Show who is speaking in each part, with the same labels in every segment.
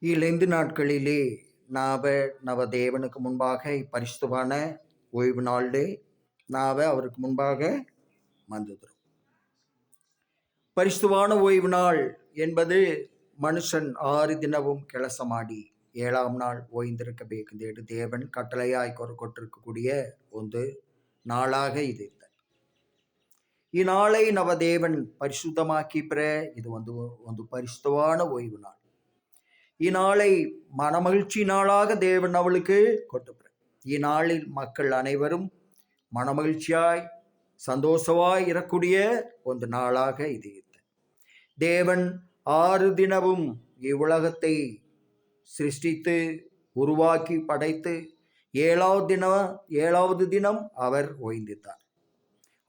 Speaker 1: இளைந்து நாட்களிலே நவ தேவனுக்கு முன்பாக பரிசுத்தமான ஓய்வு நாளிலே அவருக்கு முன்பாக வந்துகிறோம். பரிசுத்தமான ஓய்வு நாள் என்பது மனுஷன் 6 தினமும் கிளசமாடி 7ஆம் நாள் ஓய்ந்திருக்க ಬೇಕೆಂದು தேவன் கட்டளையாய் ಕೊಟ್ಟಿರக்கூடிய ಒಂದು நாளாக இது. ಈ ನಾಳೆ ನವ ದೇವನ್ ಪರಿಶುದ್ಧಮಾಕಿಪ್ರೆ ಇದು ಒಂದು ಪರಿಶುದ್ಧವಾன ஓய்வு நாள். இந்நாளை மனமகிழ்ச்சி நாளாக தேவன் அவளுக்கு கொடுத்துறார். இந்நாளில் மக்கள் அனைவரும் மனமகிழ்ச்சியாய் சந்தோஷமாய் இருக்கக்கூடிய ஒரு நாளாக இது. தேவன் 6 தினமும் இவ்வுலகத்தை சிருஷ்டித்து உருவாக்கி படைத்து 7வது தினம் அவர் ஓய்ந்திருந்தார்.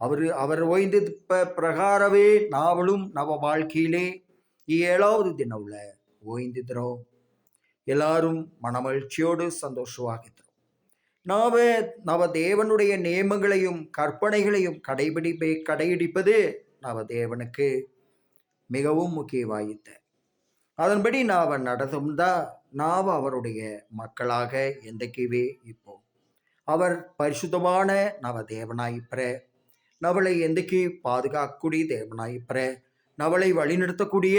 Speaker 1: அவர் ஓய்ந்த பிரகாரமே நாவலும் நவ வாழ்க்கையிலே 7வது தினவுல ஓய்ந்திருக்கிறோம். எல்லாரும் மனமகிழ்ச்சியோடு சந்தோஷமாகிறோம். நவ தேவனுடைய நியமங்களையும் கற்பனைகளையும் கடைபிடிப்பது நவ தேவனுக்கு மிகவும் முக்கியவாயித்த. அதன்படி நடந்தும்தா அவருடைய மக்களாக எந்தக்கவே இப்போ அவர் பரிசுத்தமான நவ தேவனாயிப்பற நவளை எந்தக்கு பாதுகாக்கக்கூடிய தேவனாயிப்பற நவளை வழிநடத்தக்கூடிய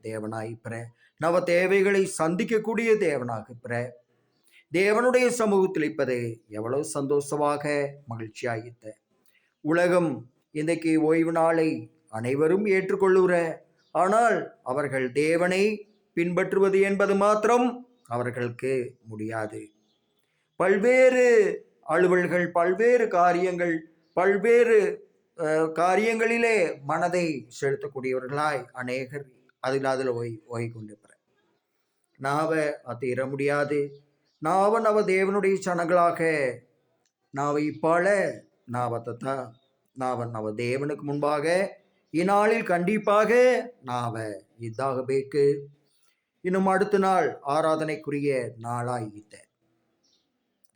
Speaker 1: தேவனாயிப்பற நவ தேவைகளை சந்திக்கக்கூடிய தேவனாகிப்பற தேவனுடைய சமூகத்தில் இருப்பது எவ்வளவு சந்தோஷமாக மகிழ்ச்சியாயித்த. உலகம் இன்றைக்கு ஓய்வு நாளை அனைவரும் ஏற்றுக்கொள்ளுற, ஆனால் அவர்கள் தேவனை பின்பற்றுவது என்பது மாத்திரம் அவர்களுக்கு முடியாது. பல்வேறு அலுவல்கள், பல்வேறு காரியங்கள், பல்வேறு காரியங்களிலே மனதை செலுத்தக்கூடியவர்களாய் அநேகர் அதில் ஓய் கொண்டிருப்பார். அது இற முடியாது. நவ தேவனுடைய சனங்களாக இப்பால நவ தேவனுக்கு முன்பாக இந்நாளில் கண்டிப்பாக இதாக பேக்கு. இன்னும் அடுத்த நாள் ஆராதனைக்குரிய நாளாயிட்ட.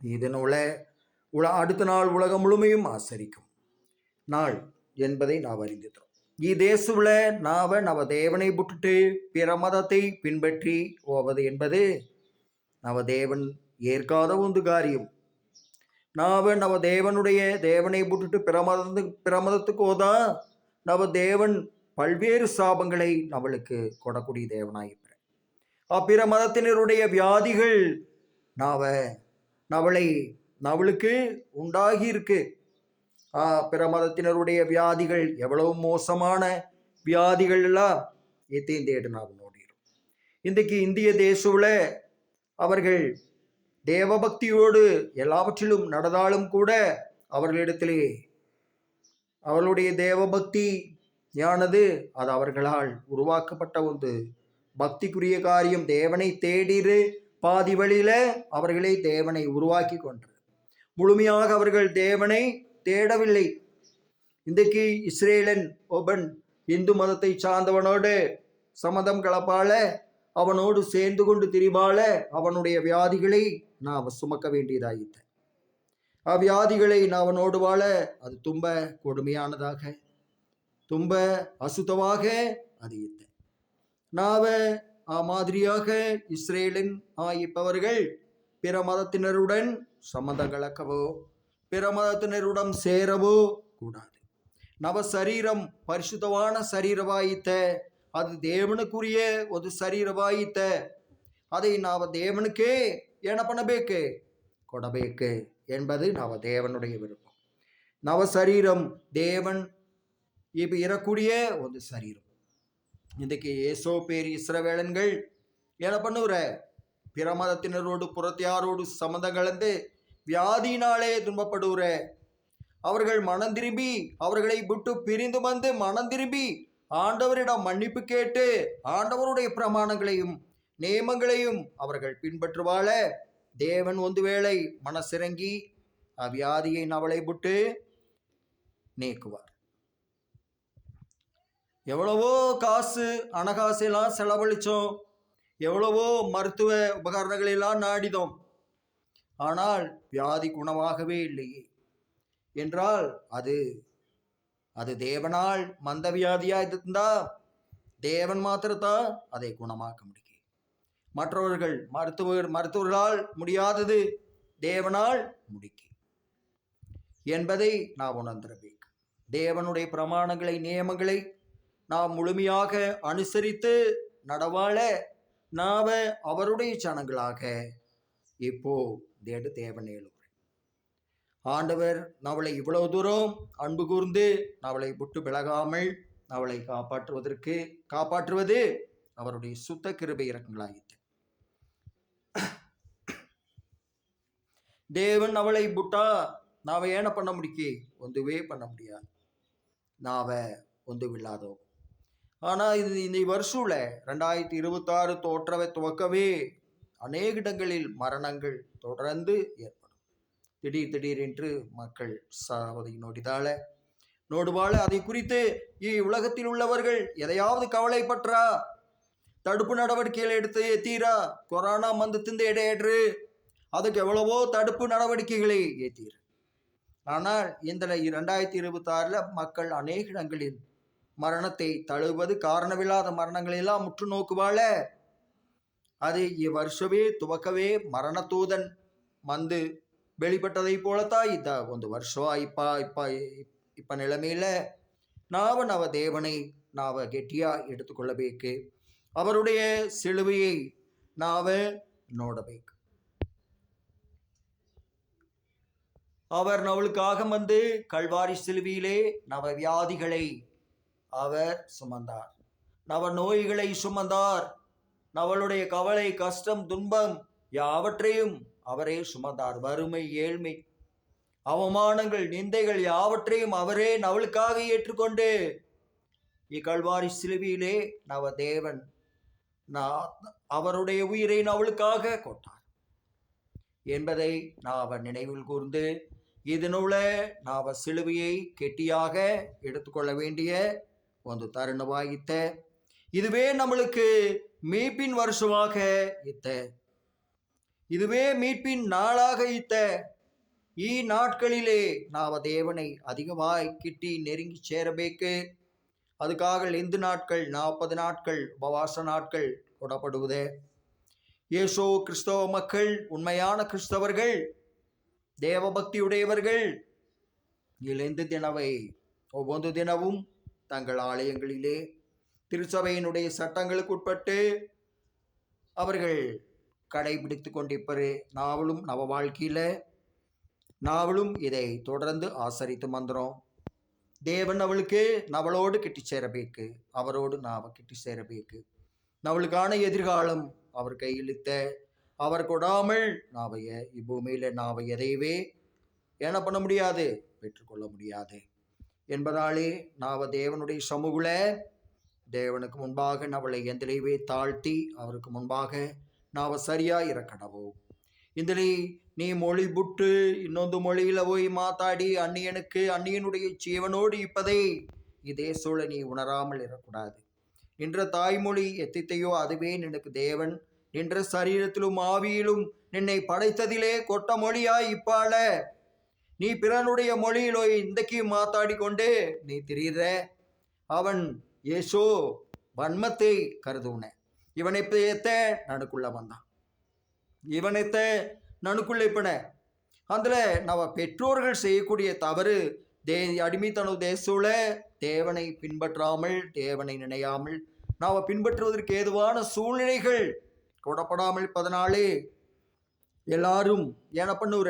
Speaker 1: இதனுள்ள அடுத்த நாள் உலகம் முழுமையும் ஆசரிக்கும் நாள் என்பதை அறிந்திருக்கிறோம். தேசுல நவ தேவனை விட்டுட்டு பிற மதத்தை பின்பற்றி போவது என்பது நவ தேவன் ஏற்காத ஒரு காரியம். நவ தேவனுடைய தேவனை விட்டுட்டு பிற மதத்துக்கு ஓதா நவ தேவன் பல்வேறு சாபங்களை நம்மளுக்கு கொடக்கூடிய தேவனாயிருப்பார். பிற மதத்தினருடைய வியாதிகள் நவளுக்கு உண்டாகி இருக்கு. பிற மதத்தினருடைய வியாதிகள் எவ்வளவு மோசமான வியாதிகள் எல்லாம் நோடிடும். இன்றைக்கு இந்திய தேசத்துல அவர்கள் தேவபக்தியோடு எல்லாவற்றிலும் நடந்தாலும் கூட அவர்களிடத்திலே அவர்களுடைய தேவபக்தி யானது அது அவர்களால் உருவாக்கப்பட்ட ஒரு பக்திக்குரிய காரியம். தேவனை தேடிரு பாதி வழியில அவர்களே தேவனை உருவாக்கி கொண்டது. முழுமையாக அவர்கள் தேவனை தேடவில்லை. இன்றைக்கு இஸ்ரேலன் ஒபன் இந்து மதத்தை சார்ந்தவனோடு சம்மதம் கலப்பால அவனோடு சேர்ந்து கொண்டு திரிபால அவனுடைய வியாதிகளை சுமக்க வேண்டியதாயிட்ட. அவ்வியாதிகளை அவனோடு வாழ அது தும்ப கொடுமையானதாக, தும்ப அசுத்தமாக அது மாதிரியாக இஸ்ரேலின் ஆயிப்பவர்கள் பிற மதத்தினருடன் சம்மதம் கலக்கவோ பிற மதத்தினருடன் சேரவோ கூடாது. நவ சரீரம் பரிசுத்தமான சரீரவாயித்த, அது தேவனுக்குரிய ஒரு சரீரவாயித்த. அதை தேவனுக்கே என்ன பண்ணபேக்கு கொடபேக்கு என்பது தேவனுடைய விருப்பம். நவ சரீரம் தேவன் இப்ப இறக்கூடிய ஒரு சரீரம். இன்றைக்கு ஏசோ பேர் இஸ்ரவேலன்கள் என்ன பண்ணுற பிற மதத்தினரோடு புறத்தியாரோடு சம்மந்தம் கலந்து வியாதியினாலே துன்பப்படுகிற அவர்கள் மனம் திரும்பி அவர்களை விட்டு பிரிந்து வந்து மனம் திரும்பி ஆண்டவரிடம் மன்னிப்பு கேட்டு ஆண்டவருடைய பிரமாணங்களையும் நியமங்களையும் அவர்கள் பின்பற்றுவாள தேவன் ஒரு வேளை மனசிறங்கி அவ்வியாதியை அவளை விட்டு நீக்குவார். எவ்வளவோ காசு அனகாசெல்லாம் செலவழிச்சோம், எவ்வளவோ மருத்துவ உபகரணங்களெல்லாம் நாடிதோம், ஆனால் வியாதி குணமாகவே இல்லையே என்றால் அது தேவனால் மந்த வியாதியா இருந்தா தேவன் மாத்திரத்தான் அதை குணமாக்க முடியும். மருத்துவர்களால் முடியாதது தேவனால் முடிக்க என்பதை நாம் உணர்ந்திருப்பேன். தேவனுடைய பிரமாணங்களை நியமங்களை நாம் முழுமையாக அனுசரித்து நடவாழ நாம அவருடைய ஜனங்களாக இப்போ தேவனேலும் ஆண்டவர் நம்மளை இவ்வளவு தூரம் அன்பு கூர்ந்து நம்மளை விட்டு விலகாமல் நம்மளை காப்பாற்றுவது அவருடைய சுத்த கிருபை இரக்கங்களாயிற்று. தேவன் அவளை விட்டா நாம ஏன பண்ண முடிக்க ஒன்றுவே பண்ண முடியாது. நாம ஒன்றுமில்லாதோ. ஆனா இது இந்த வருஷம்ல 2026 தோற்றவை துவக்கவே அநேக இடங்களில் மரணங்கள் தொடர்ந்து ஏற்படும். திடீரென்று மக்கள் சாவதை நோடுவாழ அதை குறித்து உலகத்தில் உள்ளவர்கள் எதையாவது கவலைப்பட்டா தடுப்பு நடவடிக்கைகள் எடுத்து ஏத்தீரா கொரோனா மந்தத்தின் இடையேற்று அதுக்கு எவ்வளவோ தடுப்பு நடவடிக்கைகளை ஏத்தீர். ஆனால் இந்த 2026 மக்கள் அநேக இடங்களில் மரணத்தை தழுவது காரணமில்லாத மரணங்கள் எல்லாம் முற்று நோக்குவாழ அது இவ்வருஷவே துவக்கவே மரண தூதன் வந்து வெளிப்பட்டதை போலத்தான் இந்த ಒಂದು ವರ್ಷ இப்ப நிலைமையில நாவ தேவனை நாவ கெட்டியா எடுத்துக்கொள்ளಬೇಕು. அவருடைய சிலுவையை நாவ நோடಬೇಕು. அவர் நம்மளுக்காக வந்து கல்வாரி சிலுவையிலே நவ வியாதிகளை அவர் சுமந்தார், நவ நோய்களை சுமந்தார், நம்மளுடைய கவலை கஷ்டம் துன்பம் யாவற்றையும் அவரே சுமந்தார். வறுமை ஏழ்மை அவமானங்கள் நிந்தைகள் யாவற்றையும் அவரே நவளுக்காக ஏற்றுக்கொண்டு இக்கல்வாரி சிலுவையிலே நவ தேவன் அவருடைய உயிரை நவளுக்காக கொட்டார் என்பதை நாவ நினைவில் கூர்ந்து இதனுள்ள நாவ சிலுவையை கெட்டியாக எடுத்துக்கொள்ள வேண்டிய ಒಂದು தருணவாயித்த. இதுவே நம்மளுக்கு மீட்பின் வருஷமாக இத்த, இதுவே மீட்பின் நாளாக இத்த. நாட்களிலே நாவ தேவனை அதிகமாய் கிட்டி நெருங்கி சேரಬೇಕು. அதுக்காக 5 நாட்கள் 40 நாட்கள் உபவாச நாட்கள் கொடப்படுவது. இயேசு கிறிஸ்தவ மக்கள் உண்மையான கிறிஸ்தவர்கள் தேவபக்தியுடையவர்கள் இழந்து தினவை ஒவ்வொரு தினமும் தங்கள் ஆலயங்களிலே திருச்சபையினுடைய சட்டங்களுக்கு உட்பட்டு அவர்கள் கடைபிடித்து கொண்டிருப்பது. நாவலும் நவ வாழ்க்கையில நாவலும் இதை தொடர்ந்து ஆசரித்து வந்துறோம். தேவன் அவளுக்கு நவளோடு கிட்டி சேரಬೇಕು, அவரோடு நாவ கிட்டி சேரಬೇಕು. நவளுக்கான எதிர்காலம் அவர் கையிலித்த அவர் கொடாமல் நாவைய இப்பூமியில நாவை எதையவே என்ன பண்ண முடியாது, பெற்றுக்கொள்ள முடியாது என்பதாலே நாவ தேவனுடைய சமூகல தேவனுக்கு முன்பாக நவளை எந்திலேயே தாழ்த்தி அவருக்கு முன்பாக நாவ சரியா இறக்கடவோம். இதிலே நீ மொழி புட்டு இன்னொன்று மொழியில போய் மாத்தாடி அந்நியனுடைய ஜீவனோடு இப்பதை இதே சூழ நீ உணராமல் இருக்கக்கூடாது. நின்ற தாய்மொழி எத்தித்தையோ அதுவே நினக்கு தேவன் நின்ற சரீரத்திலும் ஆவியிலும் நின்னை படைத்ததிலே கொட்ட மொழியாய் இப்பால நீ பிறனுடைய மொழியிலோ இன்றைக்கு மாத்தாடி கொண்டு நீ திரியிற. அவன் ஏசோ வன்மத்தை கருதுன. இவனைத்த நனுக்குள்ள வந்தான், இவனைத்த நனுக்குள்ள இப்பன. அதுல நம்ம பெற்றோர்கள் செய்யக்கூடிய தவறு அடிமைத்தனம் தேசூல தேவனை பின்பற்றாமல் தேவனை நினையாமல் நாம பின்பற்றுவதற்கு ஏதுவான சூழ்நிலைகள் கொடப்படாமல் இருப்பதனாலே எல்லாரும் என்ன பண்ணுற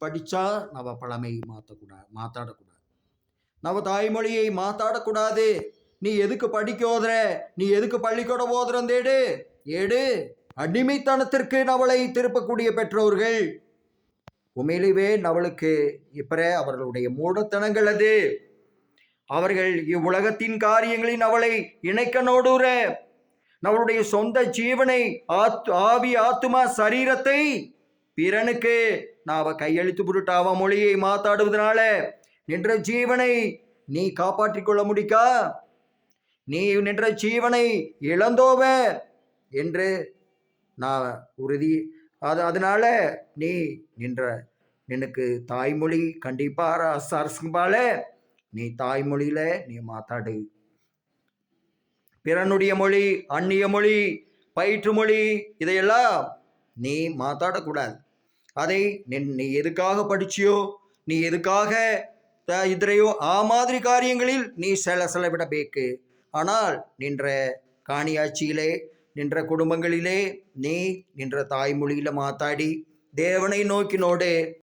Speaker 1: படிச்சா நம்ம பழமை மாத்தாடக்கூடாது, நம்ம தாய்மொழியை மாத்தாடக்கூடாது. நீ எதுக்கு படிக்கோதுற, நீ எதுக்கு பள்ளிக்கூடம் ஓதுறந்தேடு ஏடு அடிமைத்தனத்திற்கு நவளை திருப்பக்கூடிய பெற்றோர்கள் உண்மையிலேயே நவளுக்கு இப்ப அவர்களுடைய மூடத்தனங்கள் அது. அவர்கள் இவ்வுலகத்தின் காரியங்களின் அவளை இணைக்க நோடுற நம்மளுடைய சொந்த ஜீவனை ஆவி ஆத்துமா சரீரத்தை பிறனுக்கு நாம கையெழுத்து புருட்டாவ மொழியை மாத்தாடுவதனால நின்ற ஜீவனை நீ காப்பாற்றிக் கொள்ள முடிக்கா, நீ நின்ற ஜீவனை இழந்தோவ என்று நான் உறுதி. அதனால நீ நினக்கு தாய்மொழி கண்டிப்பா அரசுபால நீ தாய்மொழியில நீ மாத்தாடு. பிறனுடைய மொழி அந்நிய மொழி பயிற்று மொழி இதையெல்லாம் நீ மாத்தாடக்கூடாது. அதை நீ எதுக்காக படிச்சியோ, நீ ಎದುಕಾಗ ಇದ್ರೆಯೋ ಆ ಮಾದರಿ ಕಾರ್ಯங்களில் நீ செலவிடಬೇಕು. ஆனால் நின்ற காணியாட்சியிலே நின்ற குடும்பங்களிலே நீ நின்ற தாய்மொழியில மாத்தாடி தேவனை நோக்கி நோடு.